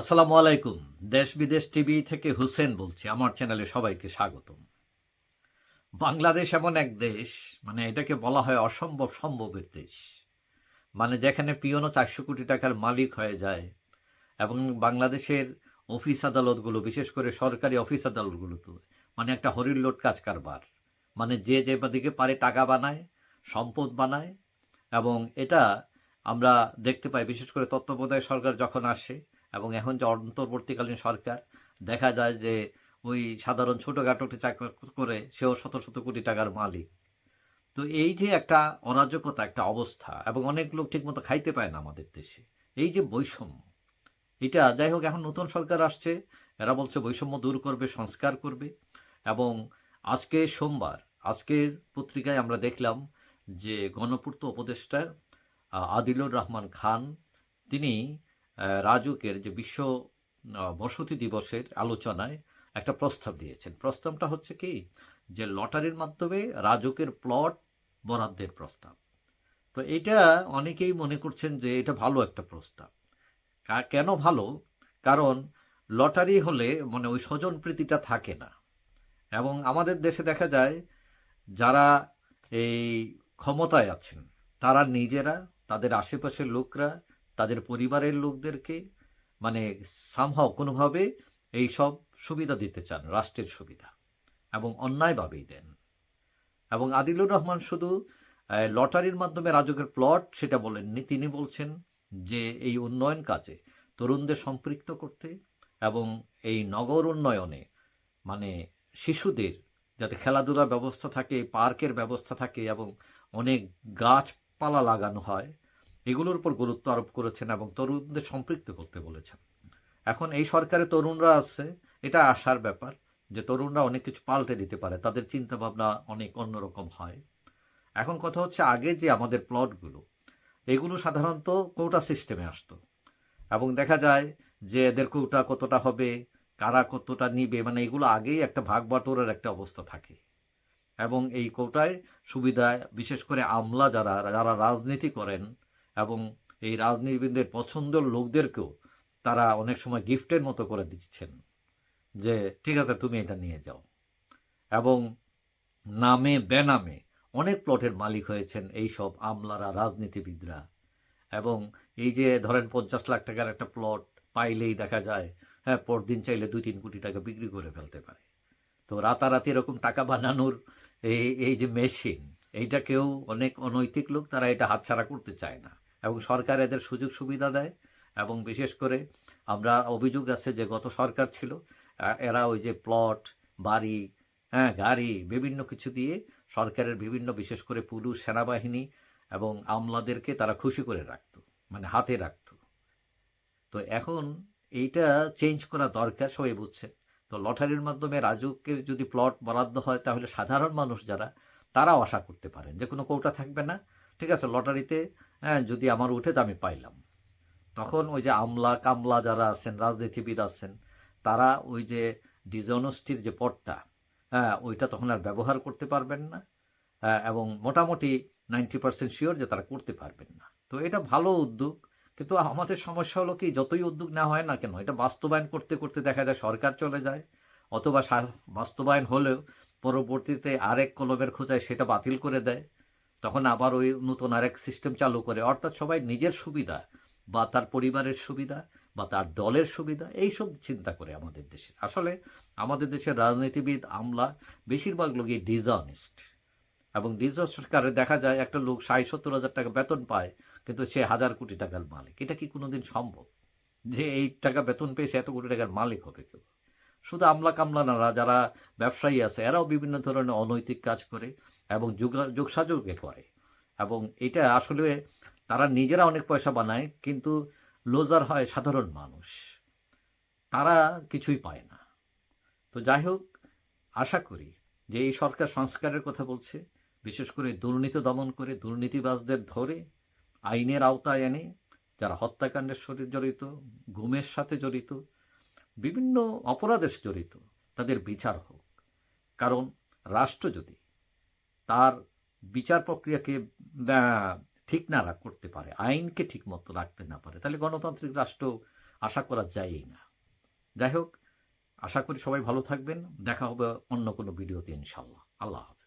আসসালামু আলাইকুম। দেশ বিদেশ টিভি থেকে হুসেন বলছি। আমার চ্যানেলে সবাইকে স্বাগতম। বাংলাদেশ এমন এক দেশ, মানে এটাকে বলা হয় অসম্ভব সম্ভবের দেশ। মানে যেখানে পিয়নও ৪০০ কোটি টাকার মালিক হয়ে যায় এবং বাংলাদেশের অফিস আদালতগুলো, বিশেষ করে সরকারি অফিস আদালতগুলোতে মানে একটা হরির কাজ কারবার। মানে যে যেদিকে পারে টাকা বানায়, সম্পদ বানায়। এবং এটা আমরা দেখতে পাই, বিশেষ করে তত্ত্বাবধায়ক সরকার যখন আসে এবং এখন যে অন্তর্বর্তীকালীন সরকার, দেখা যায় যে ওই সাধারণ ছোটোখাটো চাকরি করে সেও শত শত কোটি টাকার মালিক। তো এই যে একটা অরাজকতা, একটা অবস্থা, এবং অনেক লোক ঠিকমতো খাইতে পায় না আমাদের দেশে। এই যে বৈষম্য, এটা যাই হোক, এখন নতুন সরকার আসছে, এরা বলছে বৈষম্য দূর করবে, সংস্কার করবে। এবং আজকে সোমবার, আজকের পত্রিকায় আমরা দেখলাম যে গণপূর্ত উপদেষ্টা আদিলুর রহমান খান, তিনি রাজুকের যে বিশ্ব বসতি দিবসের আলোচনায় একটা প্রস্তাব দিয়েছেন। প্রস্তাবটা হচ্ছে কি, যে লটারির মাধ্যমে রাজুকের প্লট বরাদ্দের প্রস্তাব। তো এটা অনেকেই মনে করছেন যে এটা ভালো একটা প্রস্তাব। কেন ভালো? কারণ লটারি হলে মানে ওই স্বজনপ্রীতিটা থাকে না। এবং আমাদের দেশে দেখা যায় যারা এই ক্ষমতায় আছেন, তারা নিজেরা, তাদের আশেপাশের লোকরা, তাদের পরিবারের লোকদেরকে মানে সামহাও কোনোভাবে এই সব সুবিধা দিতে চান, রাষ্ট্রের সুবিধা, এবং অন্যায়ভাবেই দেন। এবং আদিলুর রহমান শুধু লটারির মাধ্যমে রাজুকের প্লট সেটা বলেননি, তিনি বলছেন যে এই উন্নয়ন কাজে তরুণদের সম্পৃক্ত করতে এবং এই নগর উন্নয়নে মানে শিশুদের যাতে খেলাধুলার ব্যবস্থা থাকে, পার্কের ব্যবস্থা থাকে এবং অনেক গাছপালা লাগানো হয়, এগুলোর উপর গুরুত্ব আরোপ করেছেন এবং তরুণদের সম্পৃক্ত করতে বলেছেন। এখন এই সরকারে তরুণরা আছে, এটা আশার ব্যাপার যে তরুণরা অনেক কিছু পাল্টে দিতে পারে, তাদের চিন্তাভাবনা অনেক অন্যরকম হয়। এখন কথা হচ্ছে, আগে যে আমাদের প্লটগুলো, এগুলো সাধারণত কোটা সিস্টেমে আসতো এবং দেখা যায় যে এদের কোটা কতটা হবে, কারা কতটা নিবে, মানে এগুলো আগেই একটা ভাগ বাটোয়ারার একটা অবস্থা থাকে। এবং এই কোটায় সুবিধা, বিশেষ করে আমলা যারা যারা রাজনীতি করেন এবং এই রাজনীতিবিদদের পছন্দের লোকদেরকেও তারা অনেক সময় গিফটের মতো করে দিচ্ছেন, যে ঠিক আছে তুমি এটা নিয়ে যাও। এবং নামে বেনামে অনেক প্লটের মালিক হয়েছেন এই সব আমলারা, রাজনীতিবিদরা। এবং এই যে ধরেন 50 লাখ টাকার একটা প্লট পাইলেই দেখা যায়, হ্যাঁ, পরদিন চাইলে 2-3 কোটি টাকা বিক্রি করে ফেলতে পারে। তো রাতারাতি এরকম টাকা বানানোর এই এই যে মেশিন, এইটাকেও অনেক অনৈতিক লোক তারা এটা হাতছাড়া করতে চায় না। এবং সরকার এদের সুযোগ সুবিধা দেয়। এবং বিশেষ করে আমরা অভিযোগ আছে যে গত সরকার ছিল, এরা ওই যে প্লট, বাড়ি, হ্যাঁ, গাড়ি, বিভিন্ন কিছু দিয়ে সরকারের বিভিন্ন, বিশেষ করে পুলিশ, সেনাবাহিনী এবং আমলাদেরকে তারা খুশি করে রাখত, মানে হাতে রাখত। তো এখন এইটা চেঞ্জ করা দরকার, সবাই বুঝছে। তো লটারির মাধ্যমে রাজুকের যদি প্লট বরাদ্দ হয়, তাহলে সাধারণ মানুষ যারা, তারাও আশা করতে পারেন যে কোনো কোটা থাকবে না। ঠিক আছে, লটারিতে হ্যাঁ যদি আমার উঠে তো আমি পাইলাম। তখন ওই যে আমলা কামলা যারা আছেন, রাজনীতিবিদ আছেন, তারা ওই যে ডিসঅনেস্টির যে পথটা, হ্যাঁ, ওইটা তখন আর ব্যবহার করতে পারবেন না। এবং মোটামুটি 90% শিওর যে তারা করতে পারবেন না। তো এটা ভালো উদ্যোগ। কিন্তু আমাদের সমস্যা হলো কি, যতই উদ্যোগ নেওয়া হয় না কেন, এটা বাস্তবায়ন করতে করতে দেখা যায় সরকার চলে যায়, অথবা বাস্তবায়ন হলেও পরবর্তীতে আরেক কলমের খোঁজায় সেটা বাতিল করে দেয়। তখন আবার ওই নতুন আরেক সিস্টেম চালু করে, অর্থাৎ সবাই নিজের সুবিধা বা তার পরিবারের সুবিধা বা তার দলের সুবিধা এইসব চিন্তা করে আমাদের দেশে। আসলে আমাদের দেশের রাজনীতিবিদ, আমলা, বেশিরভাগ লোকই ডিসঅনেস্ট। এবং ডিসঅনেস্ট সরকারে দেখা যায় একটা লোক ৬০-৭০ হাজার টাকা বেতন পায়, কিন্তু সে হাজার কোটি টাকার মালিক। এটা কি কোনোদিন সম্ভব যে এই টাকা বেতন পেয়ে সে এত কোটি টাকার মালিক হবে কেউ? শুধু আমলা কামলা না, যারা ব্যবসায়ী আছে এরাও বিভিন্ন ধরনের অনৈতিক কাজ করে এবং যোগসাযোগে করে। এবং এটা আসলে তারা নিজেরা অনেক পয়সা বানায়, কিন্তু লোজার হয় সাধারণ মানুষ, তারা কিছুই পায় না। তো যাই হোক, আশা করি যে এই সরকার সংস্কারের কথা বলছে, বিশেষ করে দুর্নীতি দমন করে দুর্নীতিবাজদের ধরে আইনের আওতায় এনে যারা হত্যাকাণ্ডের সাথে জড়িত, গুমের সাথে জড়িত, বিভিন্ন অপরাধের সাথে জড়িত, তাদের বিচার হোক। কারণ রাষ্ট্র যদি তার বিচার প্রক্রিয়াকে ঠিক না করতে পারে, আইনকে ঠিক মতো রাখতে না পারে, তাহলে গণতান্ত্রিক রাষ্ট্র আশা করা যায়ই না। যাই হোক, আশা করি সবাই ভালো থাকবেন। দেখা হবে অন্য কোনো ভিডিওতে ইনশাআল্লাহ। আল্লাহ হাফেজ।